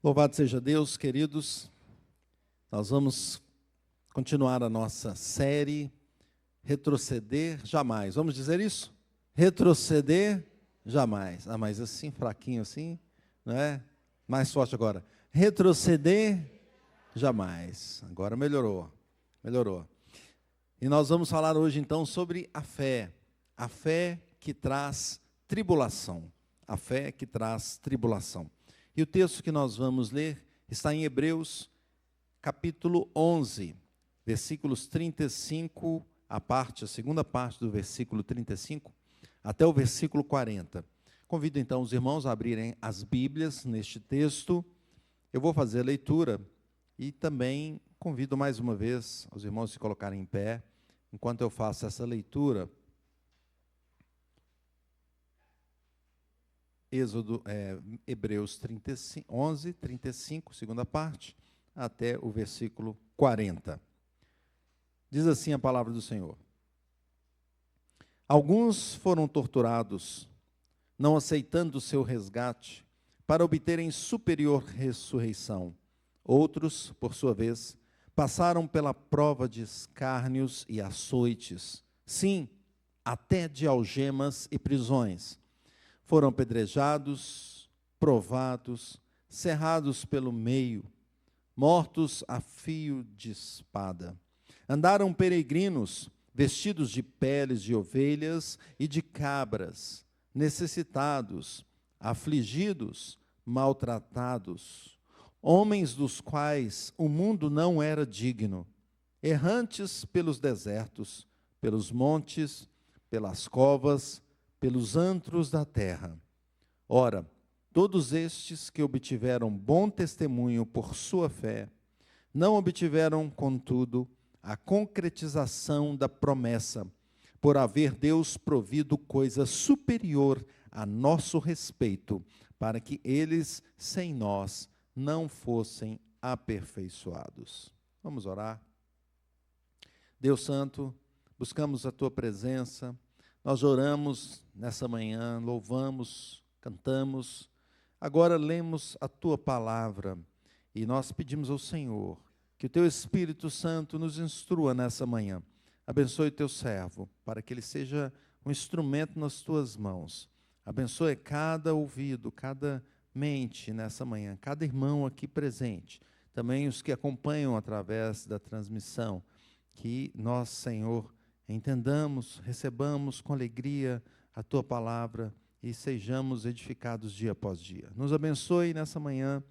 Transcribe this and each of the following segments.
Louvado seja Deus, queridos. Nós vamos continuar a nossa série Retroceder Jamais. Vamos dizer isso? Retroceder jamais. Ah, mas assim, fraquinho assim, não é? Mais forte agora. Retroceder jamais. Agora melhorou. Melhorou. E nós vamos falar hoje então sobre a fé. A fé que traz tribulação. A fé que traz tribulação. E o texto que nós vamos ler está em Hebreus, capítulo 11, versículos 35, a segunda parte do versículo 35, até o versículo 40. Convido então os irmãos a abrirem as Bíblias neste texto. Eu vou fazer a leitura e também convido mais uma vez os irmãos a se colocarem em pé, enquanto eu faço essa leitura. Hebreus 11, 35, segunda parte, até o versículo 40. Diz assim a palavra do Senhor. Alguns foram torturados, não aceitando o seu resgate, para obterem superior ressurreição. Outros, por sua vez, passaram pela prova de escárnios e açoites, sim, até de algemas e prisões. Foram apedrejados, provados, cerrados pelo meio, mortos a fio de espada. Andaram peregrinos, vestidos de peles de ovelhas e de cabras, necessitados, afligidos, maltratados, homens dos quais o mundo não era digno, errantes pelos desertos, pelos montes, pelas covas, pelos antros da terra. Ora, todos estes que obtiveram bom testemunho por sua fé, não obtiveram, contudo, a concretização da promessa, por haver Deus provido coisa superior a nosso respeito, para que eles, sem nós, não fossem aperfeiçoados. Vamos orar. Deus Santo, buscamos a Tua presença. Nós oramos nessa manhã, louvamos, cantamos, agora lemos a Tua palavra e nós pedimos ao Senhor que o Teu Espírito Santo nos instrua nessa manhã. Abençoe o Teu servo, para que ele seja um instrumento nas Tuas mãos. Abençoe cada ouvido, cada mente nessa manhã, cada irmão aqui presente, também os que acompanham através da transmissão, que nós, Senhor, entendamos, recebamos com alegria a Tua palavra e sejamos edificados dia após dia. Nos abençoe nessa manhã,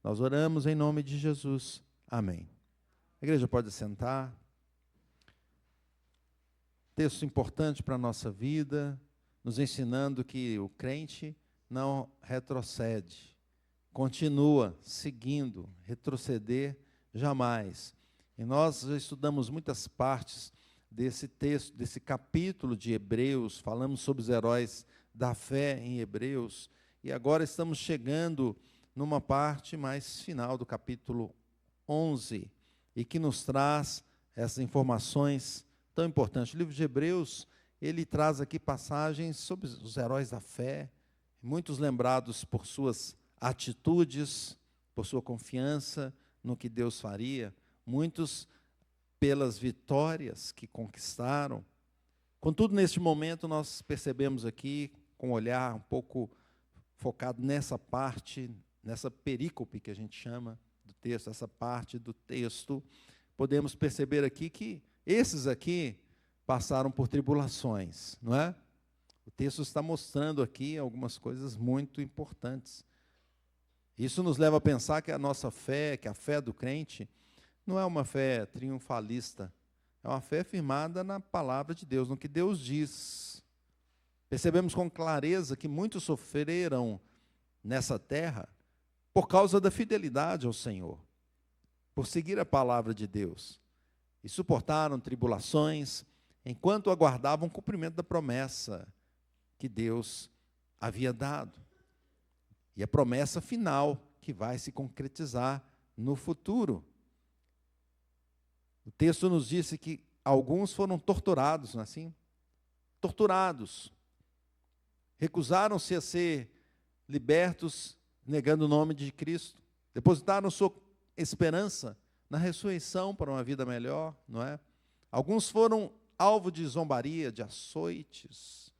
nós oramos em nome de Jesus. Amém. A igreja pode sentar. Texto importante para a nossa vida, nos ensinando que o crente não retrocede, continua seguindo, retroceder jamais. E nós já estudamos muitas partes desse texto, desse capítulo de Hebreus, falamos sobre os heróis da fé em Hebreus, e agora estamos chegando numa parte mais final do capítulo 11, e que nos traz essas informações tão importantes. O livro de Hebreus, ele traz aqui passagens sobre os heróis da fé, muitos lembrados por suas atitudes, por sua confiança no que Deus faria, muitos pelas vitórias que conquistaram. Contudo, neste momento, nós percebemos aqui, com um olhar um pouco focado nessa parte, nessa perícope que a gente chama do texto, essa parte do texto, podemos perceber aqui que esses aqui passaram por tribulações, não é? O texto está mostrando aqui algumas coisas muito importantes. Isso nos leva a pensar que a nossa fé, que a fé do crente, não é uma fé triunfalista, é uma fé firmada na palavra de Deus, no que Deus diz. Percebemos com clareza que muitos sofreram nessa terra por causa da fidelidade ao Senhor, por seguir a palavra de Deus, e suportaram tribulações, enquanto aguardavam o cumprimento da promessa que Deus havia dado, e a promessa final que vai se concretizar no futuro. O texto nos disse que alguns foram torturados, não é assim? Torturados. Recusaram-se a ser libertos, negando o nome de Cristo. depositaram sua esperança na ressurreição para uma vida melhor, não é? Alguns foram alvo de zombaria, de açoites,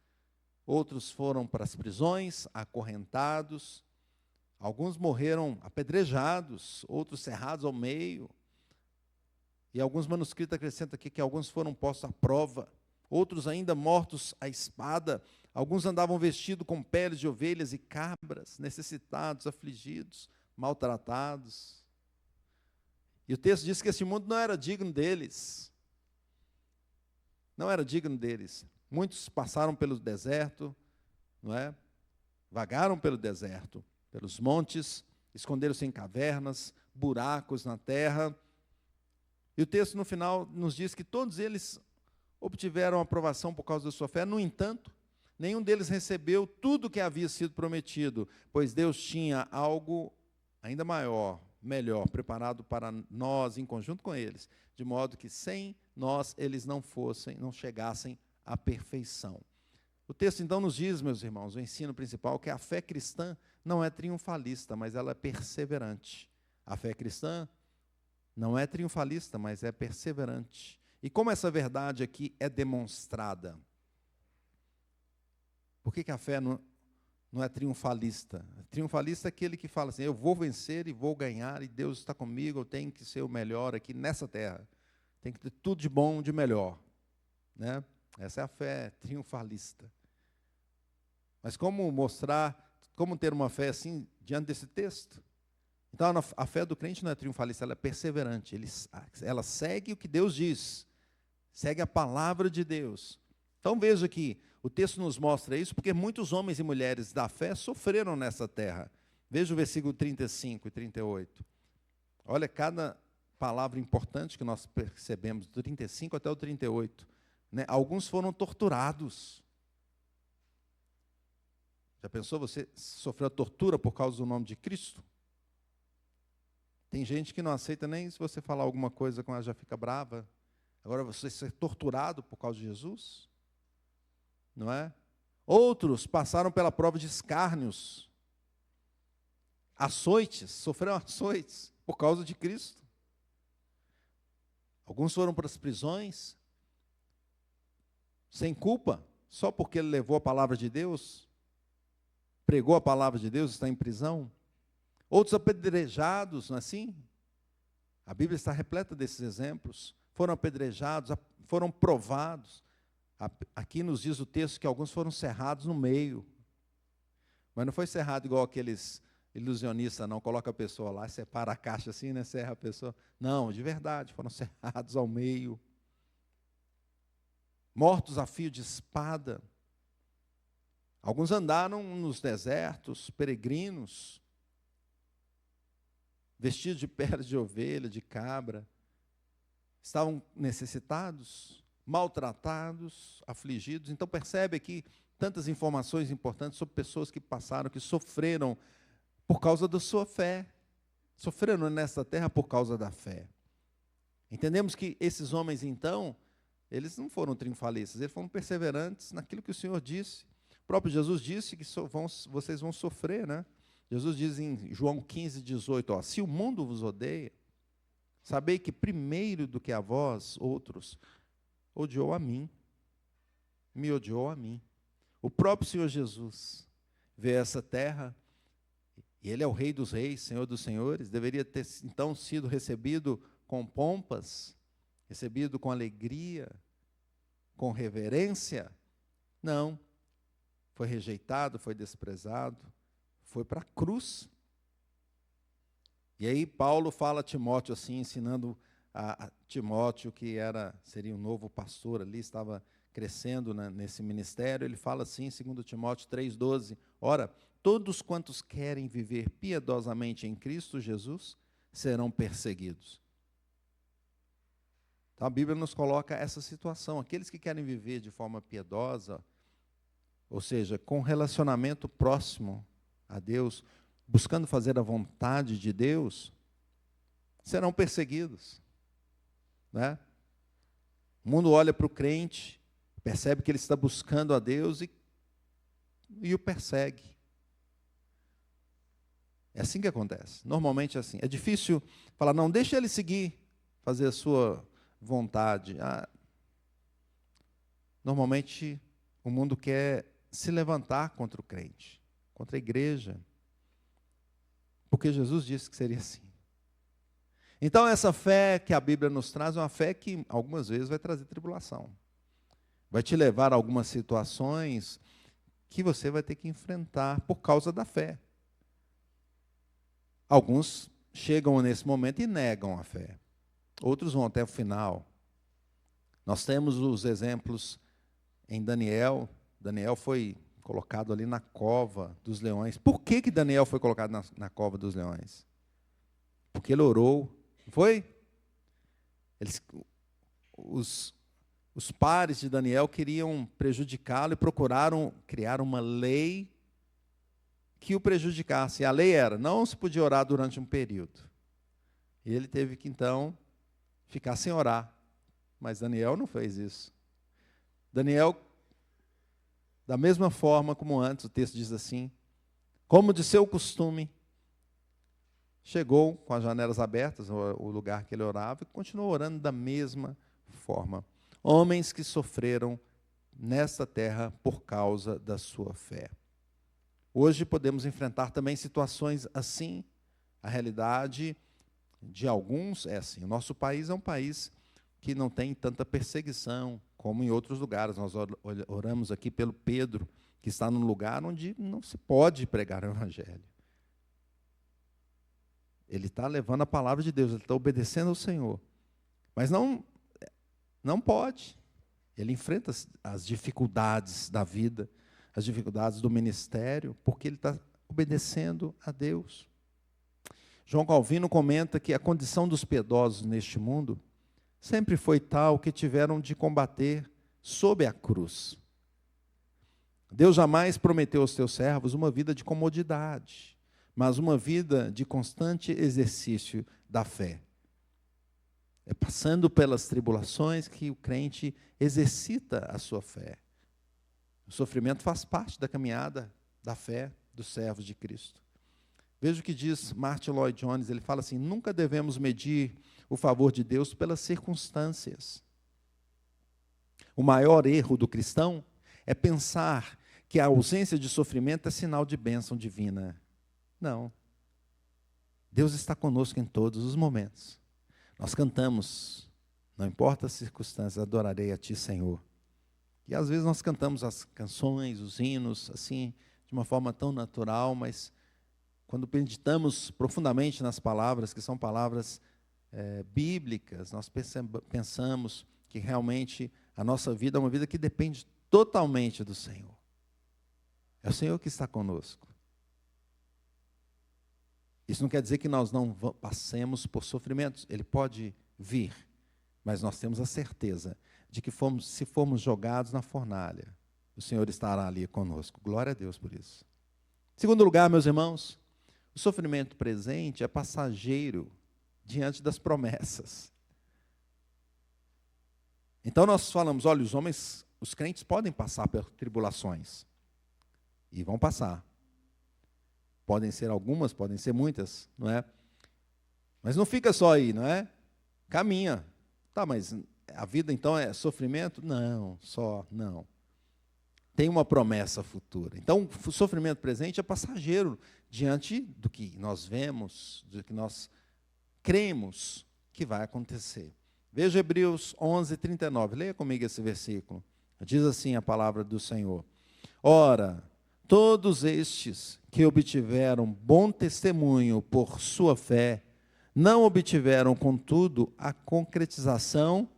outros foram para as prisões, acorrentados, alguns morreram apedrejados, outros cerrados ao meio, e alguns manuscritos acrescentam aqui que alguns foram postos à prova, outros ainda mortos à espada, alguns andavam vestidos com peles de ovelhas e cabras, necessitados, afligidos, maltratados. E o texto diz que esse mundo não era digno deles. Não era digno deles. Muitos passaram pelo deserto, não é? Vagaram pelo deserto, pelos montes, esconderam-se em cavernas, buracos na terra. E o texto no final nos diz que todos eles obtiveram aprovação por causa da sua fé. No entanto, nenhum deles recebeu tudo o que havia sido prometido, pois Deus tinha algo ainda maior, melhor, preparado para nós em conjunto com eles, de modo que sem nós eles não chegassem à perfeição. O texto então nos diz, meus irmãos, o ensino principal, que a fé cristã não é triunfalista, mas ela é perseverante. A fé cristã não é triunfalista, mas é perseverante. E como essa verdade aqui é demonstrada? Por que a fé não é triunfalista? Triunfalista é aquele que fala assim, eu vou vencer e vou ganhar, e Deus está comigo, eu tenho que ser o melhor aqui nessa terra. Tem que ter tudo de bom, de melhor. Né? Essa é a fé triunfalista. Mas como ter uma fé assim, diante desse texto? Então, a fé do crente não é triunfalista, ela é perseverante. Ela segue o que Deus diz, segue a palavra de Deus. Então, veja que o texto nos mostra isso, porque muitos homens e mulheres da fé sofreram nessa terra. Veja o versículo 35 e 38. Olha cada palavra importante que nós percebemos, do 35 até o 38. Né? Alguns foram torturados. Já pensou, você sofreu tortura por causa do nome de Cristo? Tem gente que não aceita nem se você falar alguma coisa com ela, já fica brava. Agora você ser torturado por causa de Jesus? Não é? Outros passaram pela prova de escárnios, açoites, sofreram açoites por causa de Cristo. Alguns foram para as prisões, sem culpa, só porque ele levou a palavra de Deus, pregou a palavra de Deus, está em prisão. Outros apedrejados, não é assim? A Bíblia está repleta desses exemplos. Foram apedrejados, foram provados. Aqui nos diz o texto que alguns foram cerrados no meio. Mas não foi cerrado igual aqueles ilusionistas, não. Coloca a pessoa lá, separa a caixa assim, né? Serra a pessoa. Não, de verdade, foram cerrados ao meio. Mortos a fio de espada. Alguns andaram nos desertos, peregrinos, vestidos de peles de ovelha, de cabra. Estavam necessitados, maltratados, afligidos. Então percebe aqui tantas informações importantes sobre pessoas que passaram, que sofreram por causa da sua fé. Sofreram nessa terra por causa da fé. Entendemos que esses homens, então, eles não foram triunfalistas, eles foram perseverantes naquilo que o Senhor disse. O próprio Jesus disse que vocês vão sofrer, né? Jesus diz em João 15, 18, se o mundo vos odeia, sabei que primeiro do que a vós, outros, odiou a mim, me odiou a mim. O próprio Senhor Jesus veio a essa terra, e Ele é o Rei dos Reis, Senhor dos Senhores, deveria ter então sido recebido com pompas, recebido com alegria, com reverência. Não, foi rejeitado, foi desprezado, foi para a cruz. E aí Paulo fala a Timóteo assim, ensinando a Timóteo, que seria um novo pastor ali, estava crescendo nesse ministério. Ele fala assim, segundo Timóteo 3,12, ora, todos quantos querem viver piedosamente em Cristo Jesus, serão perseguidos. Então a Bíblia nos coloca essa situação, aqueles que querem viver de forma piedosa, ou seja, com relacionamento próximo a Deus, buscando fazer a vontade de Deus, serão perseguidos. Né? O mundo olha para o crente, percebe que ele está buscando a Deus e o persegue. É assim que acontece. Normalmente é assim. É difícil falar, não, deixa ele seguir, fazer a sua vontade. Normalmente o mundo quer se levantar contra o crente, contra a igreja, porque Jesus disse que seria assim. Então essa fé que a Bíblia nos traz é uma fé que algumas vezes vai trazer tribulação. Vai te levar a algumas situações que você vai ter que enfrentar por causa da fé. Alguns chegam nesse momento e negam a fé. Outros vão até o final. Nós temos os exemplos em Daniel. Daniel foi colocado ali na cova dos leões. Por que Daniel foi colocado na cova dos leões? Porque ele orou. Foi? Os pares de Daniel queriam prejudicá-lo e procuraram criar uma lei que o prejudicasse. A lei era, não se podia orar durante um período. E ele teve que, então, ficar sem orar. Mas Daniel não fez isso. Daniel, da mesma forma como antes, o texto diz assim, como de seu costume, chegou com as janelas abertas, o lugar que ele orava, e continuou orando da mesma forma. Homens que sofreram nesta terra por causa da sua fé. Hoje podemos enfrentar também situações assim. A realidade de alguns é assim. O nosso país é um país que não tem tanta perseguição como em outros lugares. Nós oramos aqui pelo Pedro, que está num lugar onde não se pode pregar o Evangelho. Ele está levando a palavra de Deus, ele está obedecendo ao Senhor. Mas não pode. Ele enfrenta as dificuldades da vida, as dificuldades do ministério, porque ele está obedecendo a Deus. João Calvino comenta que a condição dos piedosos neste mundo sempre foi tal que tiveram de combater sob a cruz. Deus jamais prometeu aos teus servos uma vida de comodidade, mas uma vida de constante exercício da fé. É passando pelas tribulações que o crente exercita a sua fé. O sofrimento faz parte da caminhada da fé dos servos de Cristo. Veja o que diz Martin Lloyd Jones, ele fala assim, nunca devemos medir o favor de Deus pelas circunstâncias. O maior erro do cristão é pensar que a ausência de sofrimento é sinal de bênção divina. Não. Deus está conosco em todos os momentos. Nós cantamos, não importa as circunstâncias, adorarei a Ti, Senhor. E às vezes nós cantamos as canções, os hinos, assim, de uma forma tão natural, mas quando meditamos profundamente nas palavras, que são palavras bíblicas, nós pensamos que realmente a nossa vida é uma vida que depende totalmente do Senhor. É o Senhor que está conosco. Isso não quer dizer que nós não passemos por sofrimentos. Ele pode vir, mas nós temos a certeza de que se formos jogados na fornalha, o Senhor estará ali conosco. Glória a Deus por isso. Em segundo lugar, meus irmãos, o sofrimento presente é passageiro diante das promessas. Então nós falamos, olha, os crentes podem passar por tribulações. E vão passar. Podem ser algumas, podem ser muitas, não é? Mas não fica só aí, não é? Caminha. Tá, mas a vida então é sofrimento? Não, não. Tem uma promessa futura. Então, o sofrimento presente é passageiro diante do que nós vemos, do que nós cremos que vai acontecer. Veja Hebreus 11:39. Leia comigo esse versículo. Diz assim a palavra do Senhor. Ora, todos estes que obtiveram bom testemunho por sua fé, não obtiveram, contudo, a concretização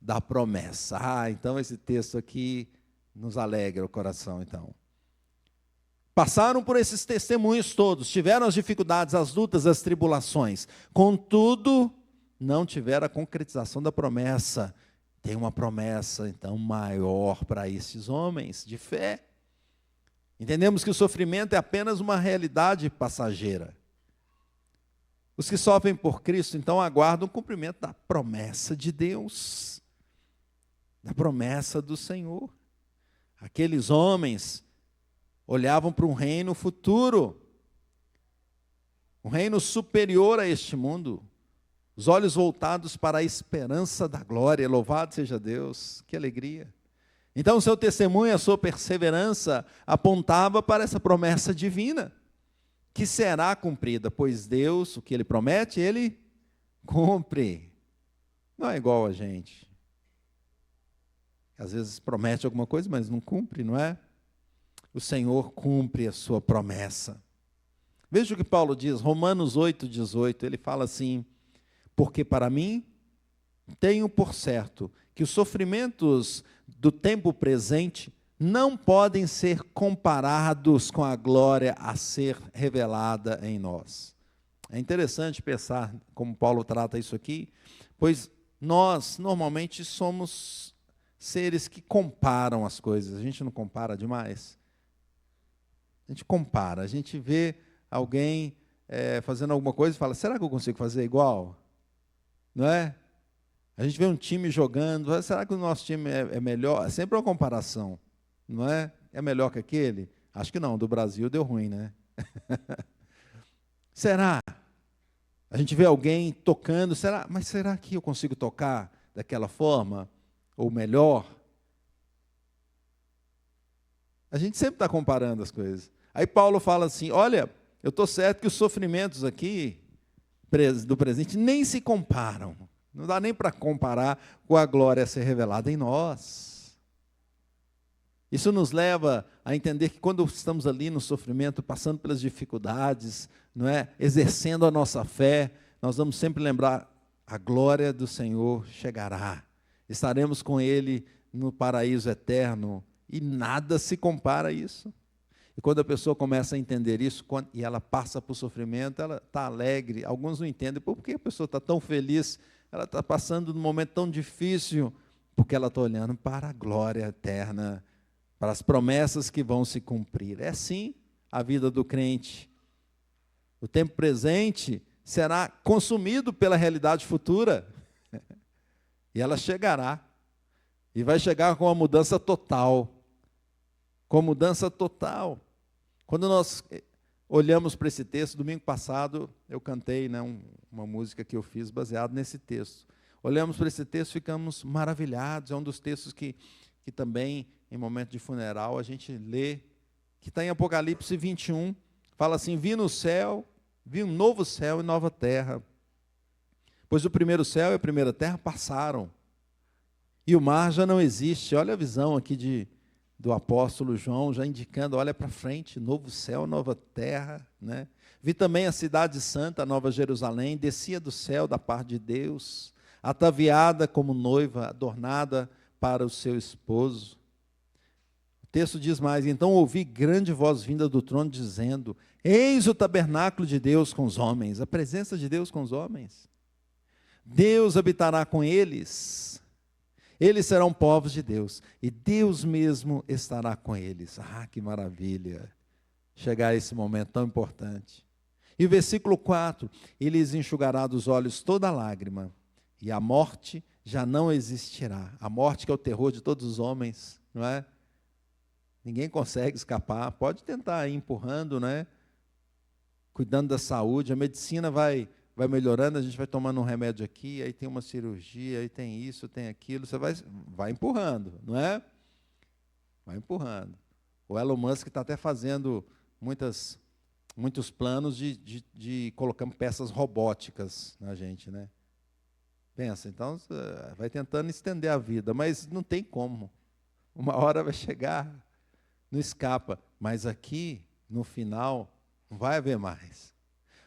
da promessa. Então esse texto aqui nos alegra o coração, então. Passaram por esses testemunhos todos, tiveram as dificuldades, as lutas, as tribulações. Contudo, não tiveram a concretização da promessa. Tem uma promessa, então, maior para esses homens de fé. Entendemos que o sofrimento é apenas uma realidade passageira. Os que sofrem por Cristo, então, aguardam o cumprimento da promessa de Deus, da promessa do Senhor. Aqueles homens olhavam para um reino futuro. um reino superior a este mundo, os olhos voltados para a esperança da glória. Louvado seja Deus, que alegria. Então, o seu testemunho, a sua perseverança apontava para essa promessa divina, que será cumprida, pois Deus, o que Ele promete, Ele cumpre. Não é igual a gente. Às vezes promete alguma coisa, mas não cumpre, não é? O Senhor cumpre a sua promessa. Veja o que Paulo diz, Romanos 8,18, ele fala assim: porque para mim, tenho por certo que os sofrimentos do tempo presente não podem ser comparados com a glória a ser revelada em nós. É interessante pensar como Paulo trata isso aqui, pois nós normalmente somos seres que comparam as coisas. A gente não compara demais? A gente compara, a gente vê alguém fazendo alguma coisa e fala, será que eu consigo fazer igual? Não é? A gente vê um time jogando, será que o nosso time é melhor? É sempre uma comparação, não é? É melhor que aquele? Acho que não, do Brasil deu ruim, né? Será? A gente vê alguém tocando, mas será que eu consigo tocar daquela forma? Ou melhor? A gente sempre está comparando as coisas. Aí Paulo fala assim, olha, eu estou certo que os sofrimentos aqui do presente nem se comparam. Não dá nem para comparar com a glória a ser revelada em nós. Isso nos leva a entender que quando estamos ali no sofrimento, passando pelas dificuldades, não é? Exercendo a nossa fé, nós vamos sempre lembrar, a glória do Senhor chegará. Estaremos com Ele no paraíso eterno, e nada se compara a isso. E quando a pessoa começa a entender isso, e ela passa por sofrimento, ela está alegre. Alguns não entendem, por que a pessoa está tão feliz? Ela está passando num momento tão difícil, porque ela está olhando para a glória eterna, para as promessas que vão se cumprir. É assim a vida do crente. O tempo presente será consumido pela realidade futura. E ela chegará. E vai chegar com uma mudança total. Com mudança total. Quando nós olhamos para esse texto, domingo passado eu cantei, né, uma música que eu fiz baseado nesse texto. Olhamos para esse texto e ficamos maravilhados. É um dos textos que também, em momento de funeral, a gente lê, que está em Apocalipse 21, fala assim, vi no céu, vi um novo céu e nova terra, pois o primeiro céu e a primeira terra passaram, e o mar já não existe. Olha a visão aqui do apóstolo João, já indicando, olha para frente, novo céu, nova terra, né? Vi também a cidade santa, a Nova Jerusalém, descia do céu da parte de Deus, ataviada como noiva, adornada para o seu esposo. O texto diz mais, então ouvi grande voz vinda do trono dizendo, eis o tabernáculo de Deus com os homens, a presença de Deus com os homens. Deus habitará com eles. Eles serão povos de Deus, e Deus mesmo estará com eles. Ah, que maravilha, chegar a esse momento tão importante. E o versículo 4, ele lhes enxugará dos olhos toda lágrima, e a morte já não existirá. A morte que é o terror de todos os homens, não é? Ninguém consegue escapar, pode tentar ir empurrando, né? Cuidando da saúde, a medicina vai melhorando, a gente vai tomando um remédio aqui, aí tem uma cirurgia, aí tem isso, tem aquilo, você vai empurrando, não é? Vai empurrando. O Elon Musk está até fazendo muitos planos de colocando peças robóticas na gente, né? Pensa, então, vai tentando estender a vida, mas não tem como. Uma hora vai chegar, não escapa. Mas aqui, no final, não vai haver mais.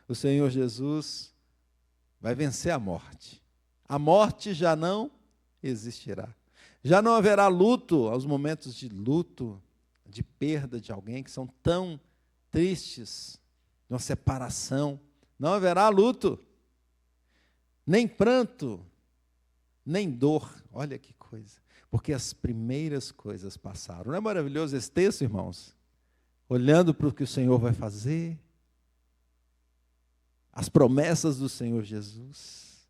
O Senhor Jesus vai vencer a morte. A morte já não existirá. Já não haverá luto, aos momentos de luto, de perda de alguém, que são tão tristes, de uma separação. Não haverá luto, nem pranto, nem dor. Olha que coisa. Porque as primeiras coisas passaram. Não é maravilhoso esse texto, irmãos? Olhando para o que o Senhor vai fazer, as promessas do Senhor Jesus.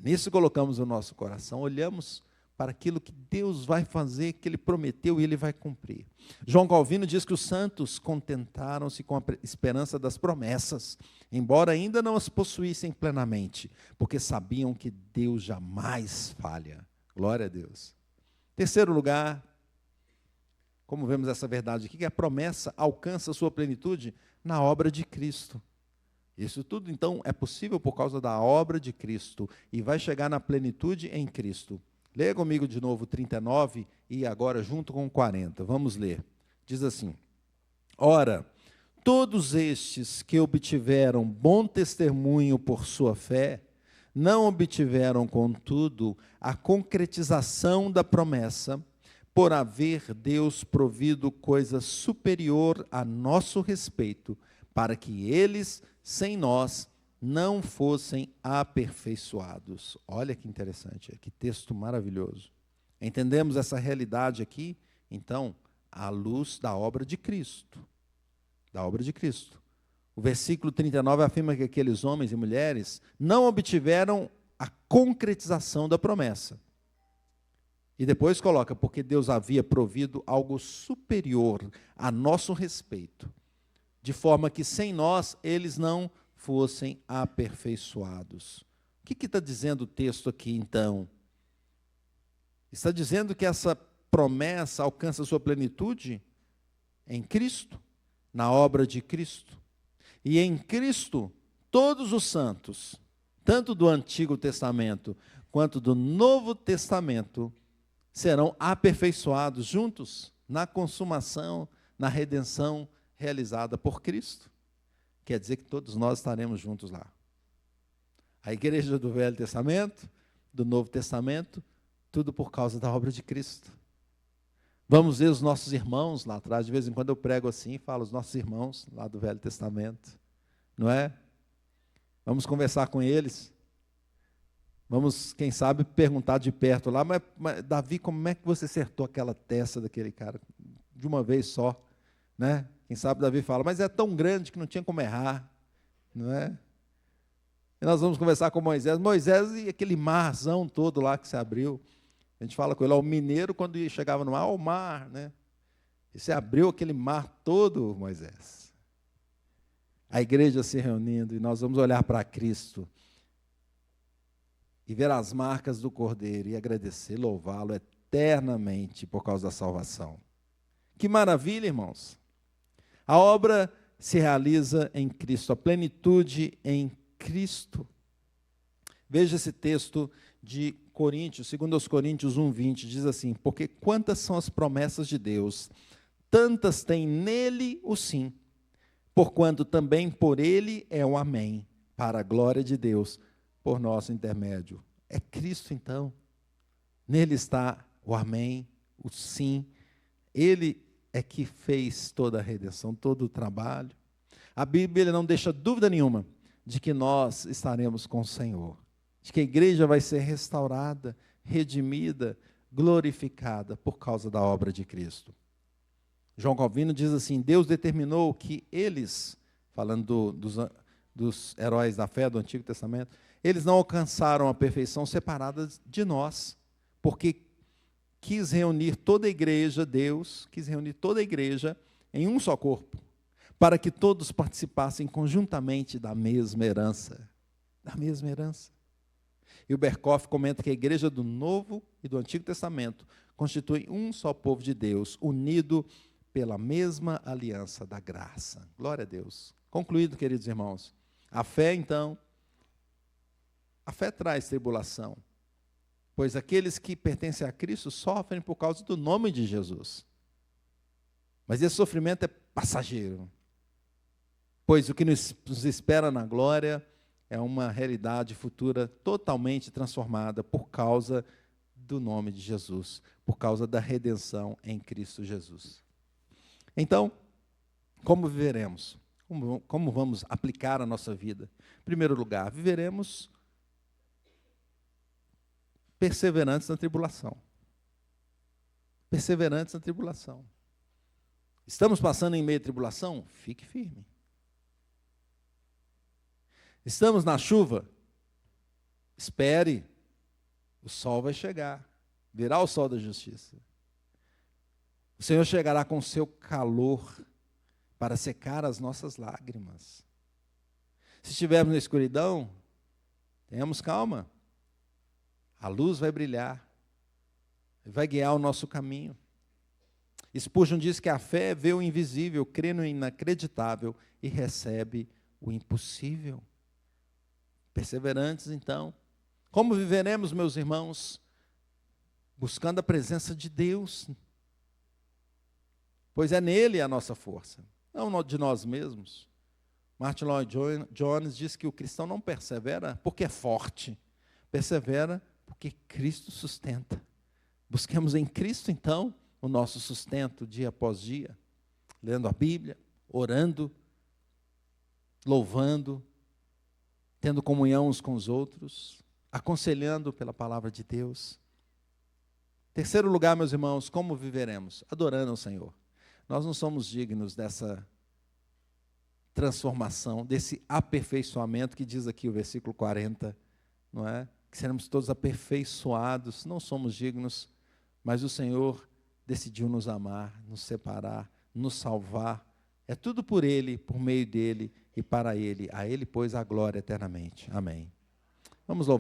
Nisso colocamos o nosso coração, olhamos para aquilo que Deus vai fazer, que Ele prometeu e Ele vai cumprir. João Calvino diz que os santos contentaram-se com a esperança das promessas, embora ainda não as possuíssem plenamente, porque sabiam que Deus jamais falha. Glória a Deus. Terceiro lugar, como vemos essa verdade aqui, que a promessa alcança a sua plenitude na obra de Cristo. Isso tudo, então, é possível por causa da obra de Cristo e vai chegar na plenitude em Cristo. Leia comigo de novo 39 e agora junto com 40. Vamos ler. Diz assim: Ora, todos estes que obtiveram bom testemunho por sua fé, não obtiveram, contudo, a concretização da promessa, por haver Deus provido coisa superior a nosso respeito, para que eles, sem nós, não fossem aperfeiçoados. Olha que interessante, que texto maravilhoso. Entendemos essa realidade aqui, então, à luz da obra de Cristo. Da obra de Cristo. O versículo 39 afirma que aqueles homens e mulheres não obtiveram a concretização da promessa. E depois coloca, porque Deus havia provido algo superior a nosso respeito, de forma que sem nós eles não fossem aperfeiçoados. O que está dizendo o texto aqui, então? Está dizendo que essa promessa alcança sua plenitude em Cristo, na obra de Cristo. E em Cristo, todos os santos, tanto do Antigo Testamento quanto do Novo Testamento, serão aperfeiçoados juntos na consumação, na redenção realizada por Cristo. Quer dizer que todos nós estaremos juntos lá. A igreja do Velho Testamento, do Novo Testamento, tudo por causa da obra de Cristo. Vamos ver os nossos irmãos lá atrás, de vez em quando eu prego assim, falo os nossos irmãos lá do Velho Testamento, não é? Vamos conversar com eles. Vamos, quem sabe, perguntar de perto lá, mas Davi, como é que você acertou aquela testa daquele cara? De uma vez só, né? Quem sabe Davi fala, mas é tão grande que não tinha como errar, não é? E nós vamos conversar com Moisés. Moisés e aquele marzão todo lá que se abriu. A gente fala com ele, o mineiro, quando chegava no mar, o mar, né? E se abriu aquele mar todo, Moisés. A igreja se reunindo, e nós vamos olhar para Cristo e ver as marcas do Cordeiro e agradecer, louvá-lo eternamente por causa da salvação. Que maravilha, irmãos! A obra se realiza em Cristo, a plenitude em Cristo. Veja esse texto de Coríntios, 2 Coríntios 1:20, diz assim: porque quantas são as promessas de Deus, tantas tem nele o sim, porquanto também por ele é o amém, para a glória de Deus, por nosso intermédio. É Cristo, então. Nele está o amém, o sim. Ele é que fez toda a redenção, todo o trabalho. A Bíblia não deixa dúvida nenhuma de que nós estaremos com o Senhor, de que a igreja vai ser restaurada, redimida, glorificada por causa da obra de Cristo. João Calvino diz assim: Deus determinou que eles, falando dos heróis da fé do Antigo Testamento, eles não alcançaram a perfeição separadas de nós, porque quis reunir toda a igreja, Deus quis reunir toda a igreja em um só corpo, para que todos participassem conjuntamente da mesma herança. Da mesma herança. E o Berkoff comenta que a igreja do Novo e do Antigo Testamento constitui um só povo de Deus, unido pela mesma aliança da graça. Glória a Deus. Concluído, queridos irmãos. A fé, então, a fé traz tribulação, pois aqueles que pertencem a Cristo sofrem por causa do nome de Jesus. Mas esse sofrimento é passageiro, pois o que nos espera na glória é uma realidade futura totalmente transformada por causa do nome de Jesus, por causa da redenção em Cristo Jesus. Então, como viveremos? Como vamos aplicar a nossa vida? Em primeiro lugar, viveremos perseverantes na tribulação. Perseverantes na tribulação. Estamos passando em meio à tribulação? Fique firme. Estamos na chuva? Espere, o sol vai chegar. Virá o sol da justiça. O Senhor chegará com o seu calor para secar as nossas lágrimas. Se estivermos na escuridão, tenhamos calma. A luz vai brilhar, vai guiar o nosso caminho. Spurgeon diz que a fé vê o invisível, crê no inacreditável e recebe o impossível. Perseverantes, então. Como viveremos, meus irmãos? Buscando a presença de Deus. Pois é nele a nossa força, não de nós mesmos. Martin Lloyd Jones diz que o cristão não persevera porque é forte, persevera porque Cristo sustenta. Busquemos em Cristo, então, o nosso sustento dia após dia, lendo a Bíblia, orando, louvando, tendo comunhão uns com os outros, aconselhando pela palavra de Deus. Terceiro lugar, meus irmãos, como viveremos? Adorando ao Senhor. Nós não somos dignos dessa transformação, desse aperfeiçoamento que diz aqui o versículo 40, não é? Que seremos todos aperfeiçoados, não somos dignos, mas o Senhor decidiu nos amar, nos separar, nos salvar. É tudo por Ele, por meio dEle e para Ele. A Ele, pois, a glória eternamente. Amém. Vamos louvar.